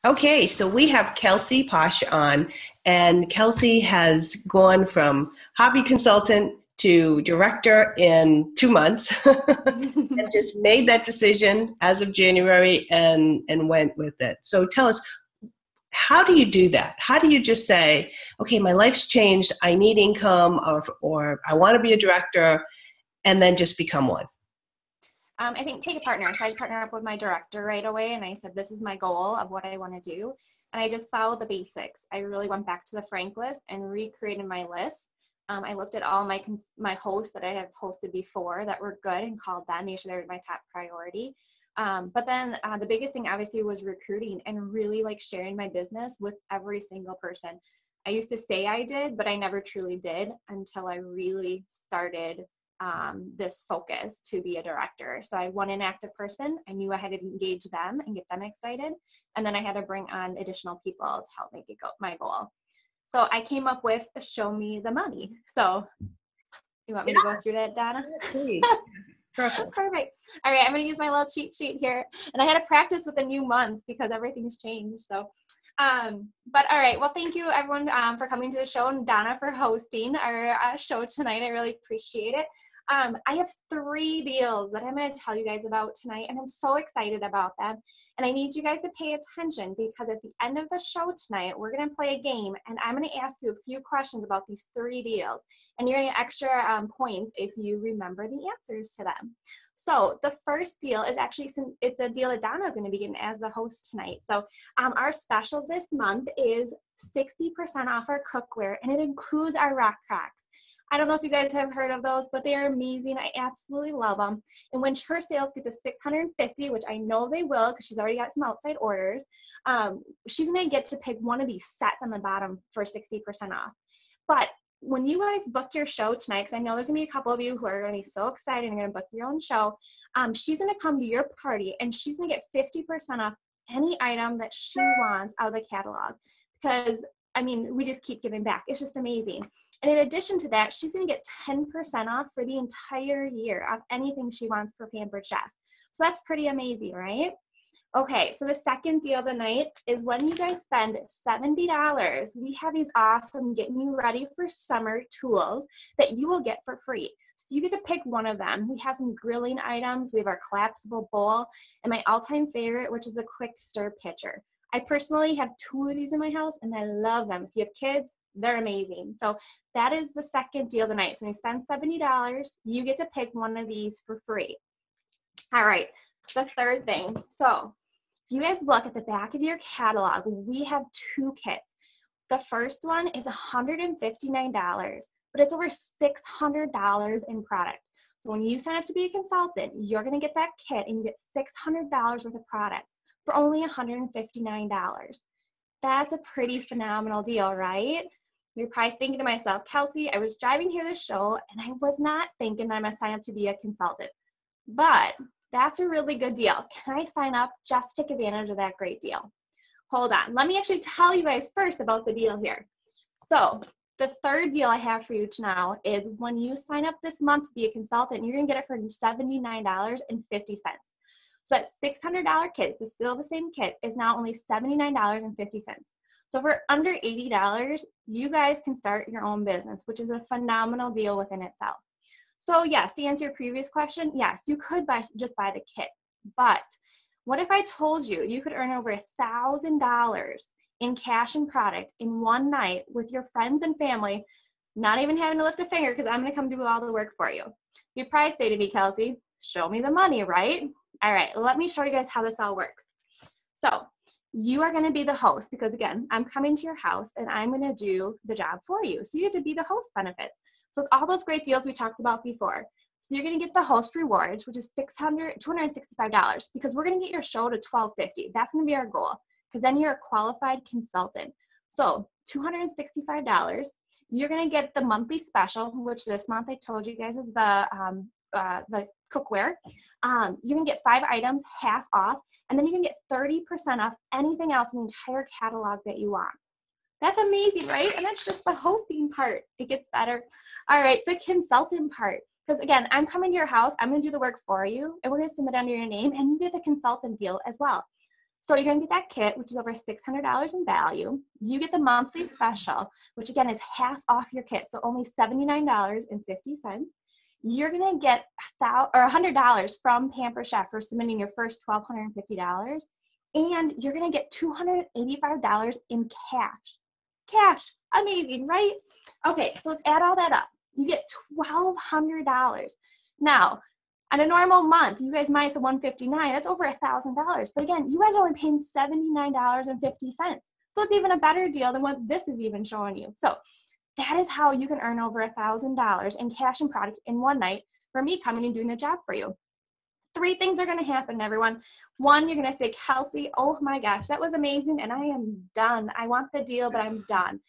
Okay, so we have Kelsey Paasch on, and Kelsey has gone from hobby consultant to director in 2 months and just made that decision as of January and went with it. So tell us, how do you do that? How do you just say, okay, my life's changed, I need income, or I want to be a director, and then just become one? I think take a partner. So I partnered up with my director right away and I said, this is my goal of what I want to do. And I just followed the basics. I really went back to the Frank list and recreated my list. I looked at all my hosts that I have hosted before that were good and called them, made sure they were my top priority. But then the biggest thing obviously was recruiting and really like sharing my business with every single person. I used to say I did, but I never truly did until I really started this focus to be a director. So I want an active person. I knew I had to engage them and get them excited. And then I had to bring on additional people to help make it go my goal. So I came up with show me the money. So you want me to go through that, Donna? Please. Perfect. Perfect. All right, I'm going to use my little cheat sheet here. And I had to practice with a new month because everything's changed. So but all right, well, thank you everyone for coming to the show, and Donna for hosting our show tonight. I really appreciate it. I have 3 deals that I'm going to tell you guys about tonight, and I'm so excited about them. And I need you guys to pay attention because at the end of the show tonight, we're going to play a game, and I'm going to ask you a few questions about these 3 deals. And you're going to get extra points if you remember the answers to them. So the first deal is actually, it's a deal that Donna is going to be getting as the host tonight. So our special this month is 60% off our cookware, and it includes our rock crocks. I don't know if you guys have heard of those, but they are amazing. I absolutely love them. And when her sales get to 650, which I know they will because she's already got some outside orders, she's going to get to pick one of these sets on the bottom for 60% off. But when you guys book your show tonight, because I know there's going to be a couple of you who are going to be so excited and going to book your own show, she's going to come to your party and she's going to get 50% off any item that she wants out of the catalog. Because, I mean, we just keep giving back. It's just amazing. And in addition to that, she's going to get 10% off for the entire year of anything she wants for Pampered Chef. So that's pretty amazing, right? Okay, so the second deal of the night is when you guys spend $70, we have these awesome getting you ready for summer tools that you will get for free. So you get to pick one of them. We have some grilling items. We have our collapsible bowl and my all-time favorite, which is the quick stir pitcher. I personally have 2 of these in my house and I love them. If you have kids, they're amazing. So that is the second deal of the night. So when you spend $70, you get to pick one of these for free. All right, the third thing. So if you guys look at the back of your catalog, we have 2 kits. The first one is $159, but it's over $600 in product. So when you sign up to be a consultant, you're going to get that kit and you get $600 worth of product for only $159. That's a pretty phenomenal deal, right? You're probably thinking to myself, Kelsey, I was driving here this show and I was not thinking that I'm going to sign up to be a consultant. But that's a really good deal. Can I sign up just to take advantage of that great deal? Hold on. Let me actually tell you guys first about the deal here. So the third deal I have for you now is when you sign up this month to be a consultant, you're going to get it for $79.50. So that $600 kit, it's still the same kit, is now only $79.50. So for under $80, you guys can start your own business, which is a phenomenal deal within itself. So yes, to answer your previous question, yes, you could just buy the kit. But what if I told you you could earn over $1,000 in cash and product in one night with your friends and family, not even having to lift a finger because I'm going to come do all the work for you? You'd probably say to me, Kelsey, show me the money, right? All right, let me show you guys how this all works. So you are going to be the host because, again, I'm coming to your house and I'm going to do the job for you. So you get to be the host benefits. So it's all those great deals we talked about before. So you're going to get the host rewards, which is $265 because we're going to get your show to $1,250. That's going to be our goal because then you're a qualified consultant. So $265. You're going to get the monthly special, which this month I told you guys is the cookware. You can get 5 items half off, and then you can get 30% off anything else in the entire catalog that you want. That's amazing, right? And that's just the hosting part. It gets better. All right, the consultant part. Because again, I'm coming to your house, I'm going to do the work for you, and we're going to submit under your name, and you get the consultant deal as well. So you're going to get that kit, which is over $600 in value. You get the monthly special, which again is half off your kit, so only $79.50. You're going to get $100 from Pamper Chef for submitting your first $1,250, and you're going to get $285 in cash. Cash, amazing, right? Okay, so let's add all that up. You get $1,200. Now, on a normal month, you guys minus the $159, that's over $1,000. But again, you guys are only paying $79.50. So it's even a better deal than what this is even showing you. So that is how you can earn over $1,000 in cash and product in one night for me coming and doing the job for you. 3 things are going to happen, everyone. 1, you're going to say, Kelsey, oh my gosh, that was amazing, and I am done. I want the deal, but I'm done.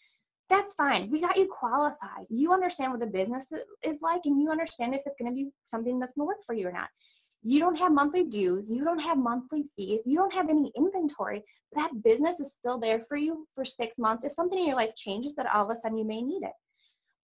That's fine. We got you qualified. You understand what the business is like, and you understand if it's going to be something that's going to work for you or not. You don't have monthly dues. You don't have monthly fees. You don't have any inventory. That business is still there for you for 6 months. If something in your life changes, that all of a sudden you may need it.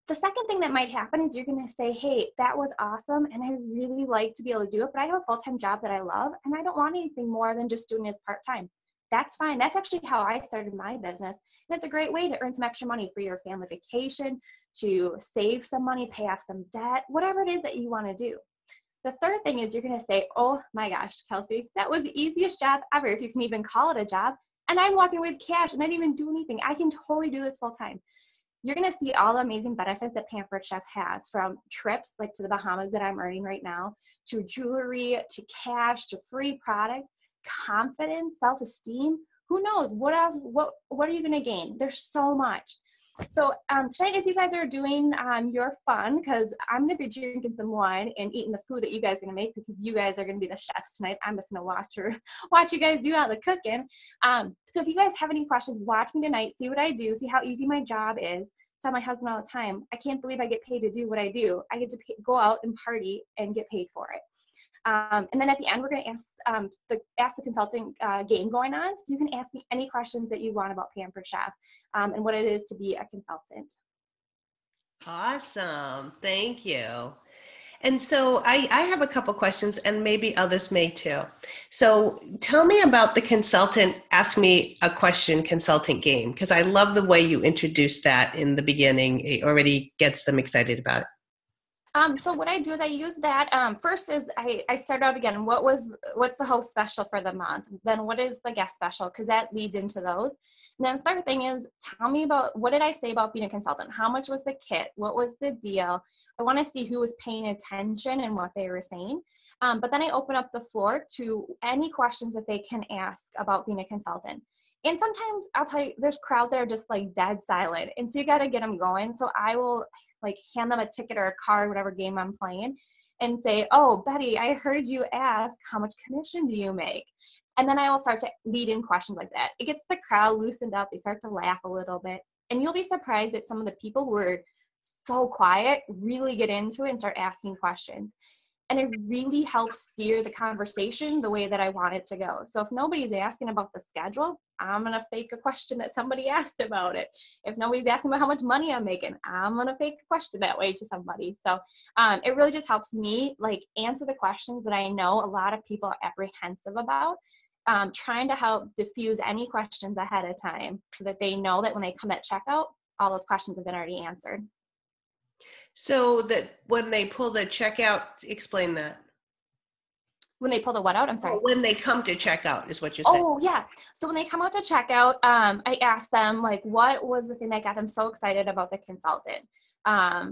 The second thing that might happen is you're going to say, hey, that was awesome, and I really like to be able to do it, but I have a full-time job that I love, and I don't want anything more than just doing it as part-time. That's fine. That's actually how I started my business. And it's a great way to earn some extra money for your family vacation, to save some money, pay off some debt, whatever it is that you want to do. The third thing is you're going to say, oh my gosh, Kelsey, that was the easiest job ever, if you can even call it a job. And I'm walking away with cash and I didn't even do anything. I can totally do this full time. You're going to see all the amazing benefits that Pampered Chef has, from trips like to the Bahamas that I'm earning right now, to jewelry, to cash, to free product, confidence, self-esteem. Who knows? What else? What are you going to gain? There's so much. So tonight, as you guys are doing your fun, because I'm going to be drinking some wine and eating the food that you guys are going to make, because you guys are going to be the chefs tonight. I'm just going to watch you guys do all the cooking. So if you guys have any questions, watch me tonight, see what I do, see how easy my job is. Tell my husband all the time, I can't believe I get paid to do what I do. I get to go out and party and get paid for it. And then at the end, we're going to ask the consulting game going on. So you can ask me any questions that you want about Pampered Chef and what it is to be a consultant. Awesome. Thank you. And so I have a couple questions, and maybe others may too. So tell me about the consultant, ask me a question consultant game, because I love the way you introduced that in the beginning. It already gets them excited about it. So what I do is I use that. First is I start out again, what's the host special for the month? Then what is the guest special? Because that leads into those. And then third thing is, tell me about, what did I say about being a consultant? How much was the kit? What was the deal? I want to see who was paying attention and what they were saying. But then I open up the floor to any questions that they can ask about being a consultant. And sometimes I'll tell you, there's crowds that are just like dead silent. And so you got to get them going. So I will like hand them a ticket or a card, whatever game I'm playing, and say, oh, Betty, I heard you ask, how much commission do you make? And then I will start to lead in questions like that. It gets the crowd loosened up. They start to laugh a little bit. And you'll be surprised that some of the people who are so quiet really get into it and start asking questions. And it really helps steer the conversation the way that I want it to go. So if nobody's asking about the schedule, I'm going to fake a question that somebody asked about it. If nobody's asking about how much money I'm making, I'm going to fake a question that way to somebody. So it really just helps me like answer the questions that I know a lot of people are apprehensive about, trying to help diffuse any questions ahead of time so that they know that when they come at checkout, all those questions have been already answered. So that when they pull the checkout, explain that. When they pull the what out? I'm sorry. When they come to checkout is what you're saying. Oh, yeah. So when they come out to checkout, I ask them, like, what was the thing that got them so excited about the consultant,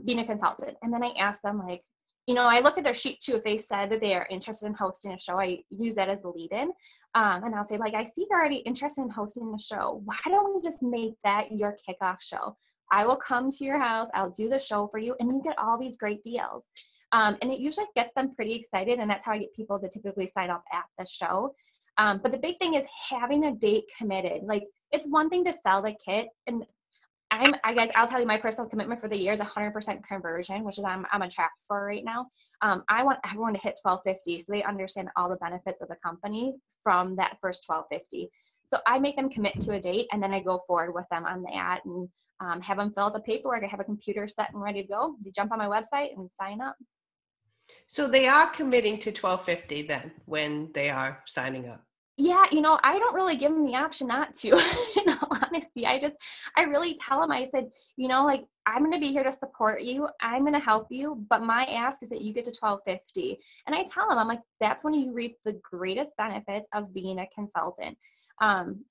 being a consultant? And then I ask them, like, you know, I look at their sheet too. If they said that they are interested in hosting a show, I use that as a lead-in. And I'll say, like, I see you're already interested in hosting a show. Why don't we just make that your kickoff show? I will come to your house, I'll do the show for you, and you get all these great deals. And it usually gets them pretty excited, and that's how I get people to typically sign up at the show. But the big thing is having a date committed. Like, it's one thing to sell the kit, and guys, I'll tell you, my personal commitment for the year is 100% conversion, which is I'm on track for right now. I want everyone to hit $1,250 so they understand all the benefits of the company from that first $1,250. So I make them commit to a date, and then I go forward with them on that and have them fill out the paperwork. I have a computer set and ready to go. They jump on my website and sign up. So they are committing to $1,250 then when they are signing up. Yeah, I don't really give them the option not to, in all honesty. I really tell them, I said, like, I'm going to be here to support you. I'm going to help you. But my ask is that you get to 1250. And I tell them, I'm like, that's when you reap the greatest benefits of being a consultant.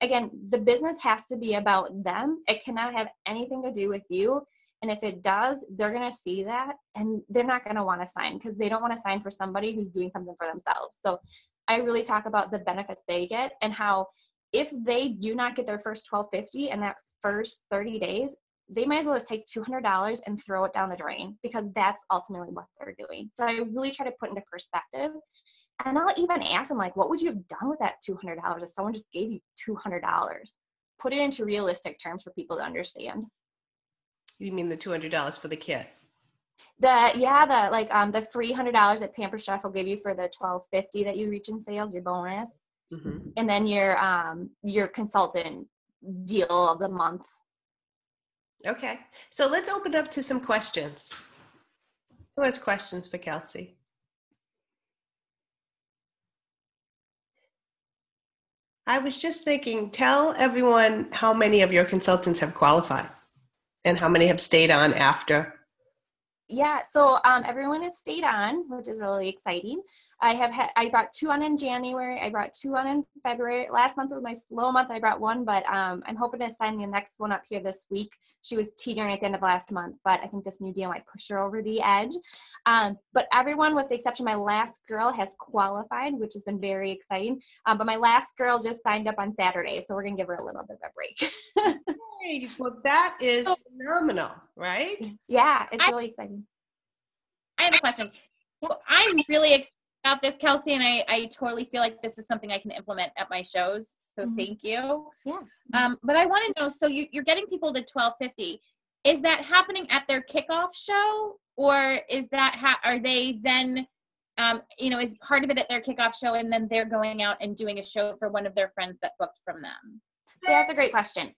Again, the business has to be about them. It cannot have anything to do with you. And if it does, they're going to see that and they're not going to want to sign because they don't want to sign for somebody who's doing something for themselves. So I really talk about the benefits they get and how if they do not get their first 1250 in that first 30 days, they might as well just take $200 and throw it down the drain because that's ultimately what they're doing. So I really try to put into perspective. And I'll even ask them, like, what would you have done with that $200 if someone just gave you $200? Put it into realistic terms for people to understand. You mean the $200 for the kit? The free $100 that Pampered Chef will give you for the $12.50 that you reach in sales, your bonus, and then your consultant deal of the month. Okay, so let's open up to some questions. Who has questions for Kelsey? I was just thinking, tell everyone how many of your consultants have qualified and how many have stayed on after. Yeah, so everyone has stayed on, which is really exciting. I brought 2 on in January. I brought 2 on in February. Last month was my slow month. I brought 1, but I'm hoping to sign the next one up here this week. She was teetering at the end of last month, but I think this new deal might push her over the edge. But everyone, with the exception of my last girl, has qualified, which has been very exciting. But my last girl just signed up on Saturday, so we're going to give her a little bit of a break. Hey, well, that is phenomenal, right? Yeah, it's really exciting. I have a question. Well, I'm really excited about this, Kelsey, and I totally feel like this is something I can implement at my shows. So thank you. Yeah. But I want to know, so you're getting people to 1250. Is that happening at their kickoff show, or is that are they then, is part of it at their kickoff show, and then they're going out and doing a show for one of their friends that booked from them? Yeah, that's a great question.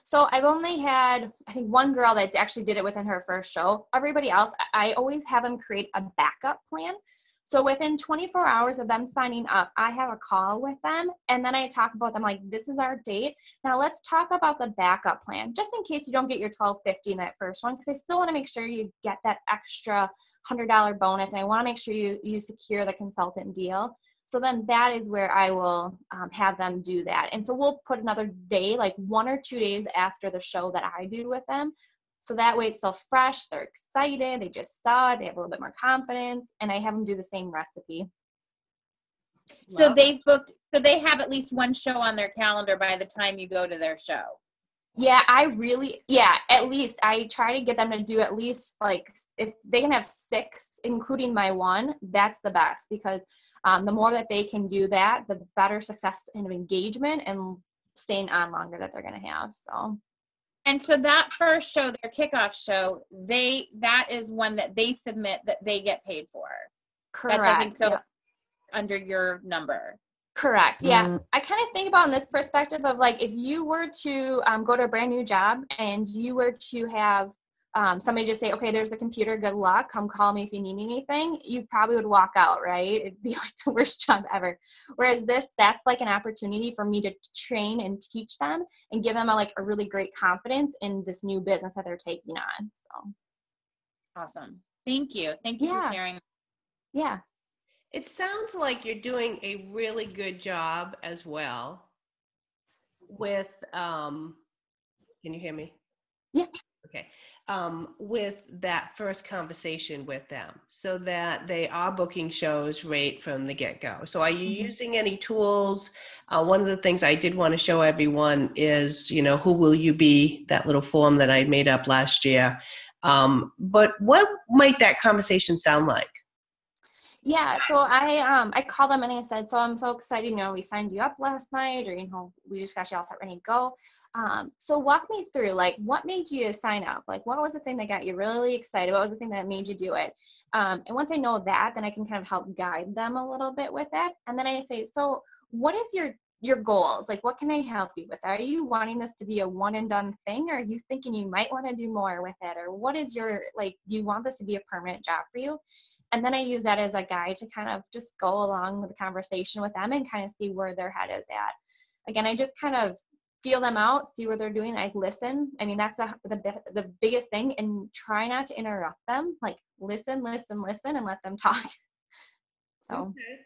So I've only had, I think, 1 girl that actually did it within her first show. Everybody else, I always have them create a backup plan. So within 24 hours of them signing up, I have a call with them, and then I talk about them like, this is our date. Now let's talk about the backup plan, just in case you don't get your 1250 in that first one, because I still want to make sure you get that extra $100 bonus, and I want to make sure you secure the consultant deal. So then that is where I will have them do that. And so we'll put another day, like 1 or 2 days after the show that I do with them. So that way it's still fresh, they're excited, they just saw it, they have a little bit more confidence, and I have them do the same recipe. So they've booked, so they have at least 1 show on their calendar by the time you go to their show. Yeah, at least I try to get them to do at least, like, if they can have 6, including my 1, that's the best, because the more that they can do that, the better success and engagement and staying on longer that they're going to have. So. And so that first show, their kickoff show, that is one that they submit that they get paid for. Correct. That doesn't go under your number. Correct. Yeah. I kind of think about in this perspective of, like, if you were to go to a brand new job and you were to have somebody just say, okay, there's the computer, good luck, come call me if you need anything, you probably would walk out, right? It'd be like the worst job ever. Whereas that's like an opportunity for me to train and teach them and give them a really great confidence in this new business that they're taking on. So awesome. Thank you. Thank you for sharing. Yeah. It sounds like you're doing a really good job as well with, can you hear me? Yeah. Okay. With that first conversation with them so that they are booking shows right from the get-go. So are you using any tools? One of the things I did want to show everyone is, who will you be, that little form that I made up last year. But what might that conversation sound like? Yeah, so I called them and I said, so I'm so excited, we signed you up last night, or, we just got you all set ready to go. So walk me through, like, what made you sign up? Like, what was the thing that got you really excited? What was the thing that made you do it? And once I know that, then I can kind of help guide them a little bit with that. And then I say, so what is your goals? Like, what can I help you with? Are you wanting this to be a one and done thing? Or are you thinking you might want to do more with it? Or what is do you want this to be a permanent job for you? And then I use that as a guide to kind of just go along with the conversation with them and kind of see where their head is at. Again, I just kind of feel them out, see what they're doing. I listen. I mean, that's the biggest thing, and try not to interrupt them. Like listen, and let them talk. So. Okay.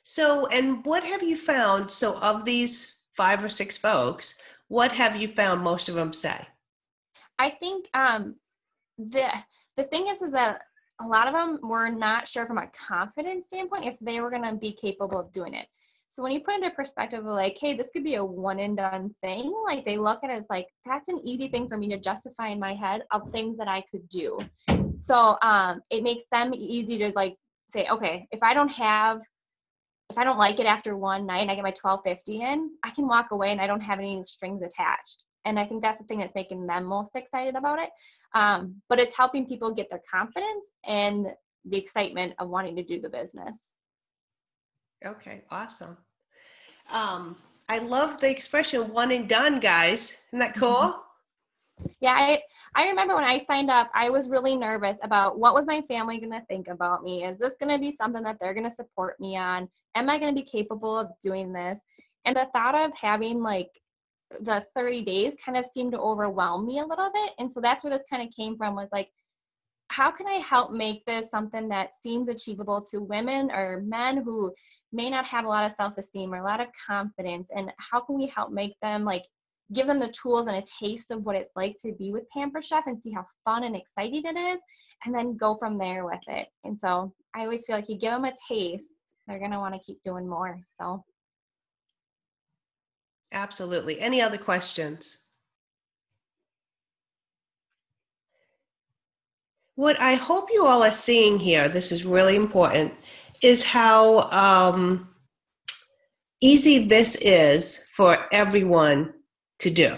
So, and what have you found? So of these 5 or 6 folks, what have you found most of them say? I think the thing is that a lot of them were not sure from a confidence standpoint if they were going to be capable of doing it. So when you put into perspective of like, hey, this could be a one and done thing, like they look at it as like, that's an easy thing for me to justify in my head of things that I could do. So it makes them easy to like say, okay, if I don't like it after one night and I get my 1250 in, I can walk away and I don't have any strings attached. And I think that's the thing that's making them most excited about it. But it's helping people get their confidence and the excitement of wanting to do the business. Okay, awesome. I love the expression one and done, guys. Isn't that cool? Yeah, I remember when I signed up, I was really nervous about what was my family going to think about me? Is this going to be something that they're going to support me on? Am I going to be capable of doing this? And the thought of having like the 30 days kind of seemed to overwhelm me a little bit. And so that's where this kind of came from, was like, how can I help make this something that seems achievable to women or men who may not have a lot of self-esteem or a lot of confidence? And how can we help make them like, give them the tools and a taste of what it's like to be with Pamper Chef and see how fun and exciting it is, and then go from there with it. And so I always feel like you give them a taste, they're going to want to keep doing more. So. Absolutely. Any other questions? What I hope you all are seeing here, this is really important, is how easy this is for everyone to do.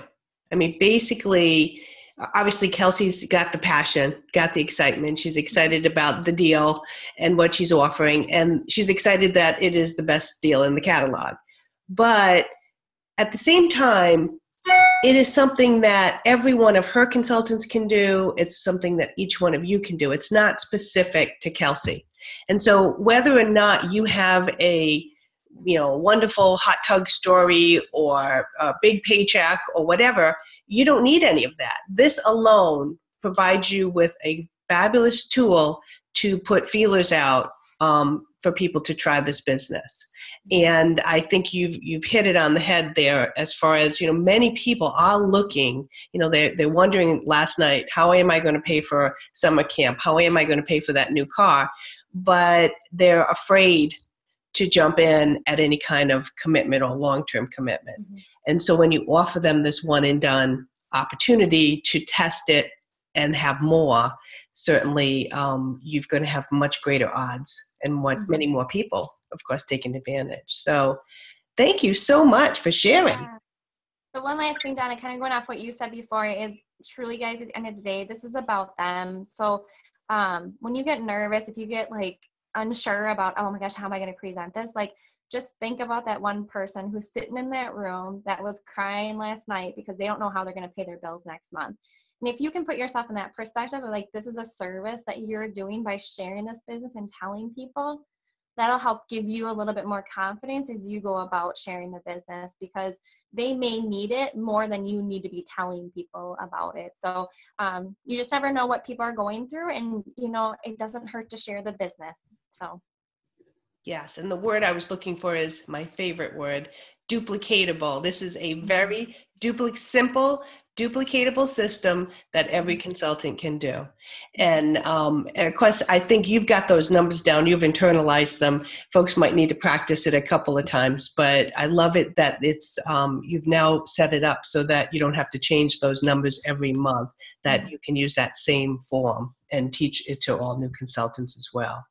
I mean, basically, obviously Kelsey's got the passion, got the excitement. She's excited about the deal and what she's offering, and she's excited that it is the best deal in the catalog. But at the same time, it is something that every one of her consultants can do. It's something that each one of you can do. It's not specific to Kelsey. And so whether or not you have a wonderful hot tub story or a big paycheck or whatever, you don't need any of that. This alone provides you with a fabulous tool to put feelers out for people to try this business. And I think you've hit it on the head there, as far as, many people are looking, they're wondering last night, how am I going to pay for summer camp? How am I going to pay for that new car? But they're afraid to jump in at any kind of commitment or long-term commitment. Mm-hmm. And so when you offer them this one and done opportunity to test it and have more, certainly you're going to have much greater odds and many more people, of course, taking advantage. So thank you so much for sharing. Yeah. The one last thing, Donna, kind of going off what you said before, is truly, guys, at the end of the day, this is about them. So when you get nervous, if you get like unsure about, oh my gosh, how am I going to present this? Like, just think about that one person who's sitting in that room that was crying last night because they don't know how they're going to pay their bills next month. And if you can put yourself in that perspective of like, this is a service that you're doing by sharing this business and telling people, that'll help give you a little bit more confidence as you go about sharing the business, because they may need it more than you need to be telling people about it. So you just never know what people are going through, and it doesn't hurt to share the business. So yes, and the word I was looking for is my favorite word, duplicatable. This is a very simple, duplicatable system that every consultant can do. And of course, I think you've got those numbers down. You've internalized them. Folks might need to practice it a couple of times, but I love it that it's you've now set it up so that you don't have to change those numbers every month, that you can use that same form and teach it to all new consultants as well.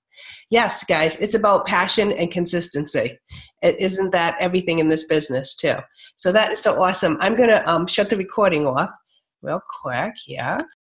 Yes, guys, it's about passion and consistency. Isn't that everything in this business too? So that is so awesome. I'm going to shut the recording off real quick here.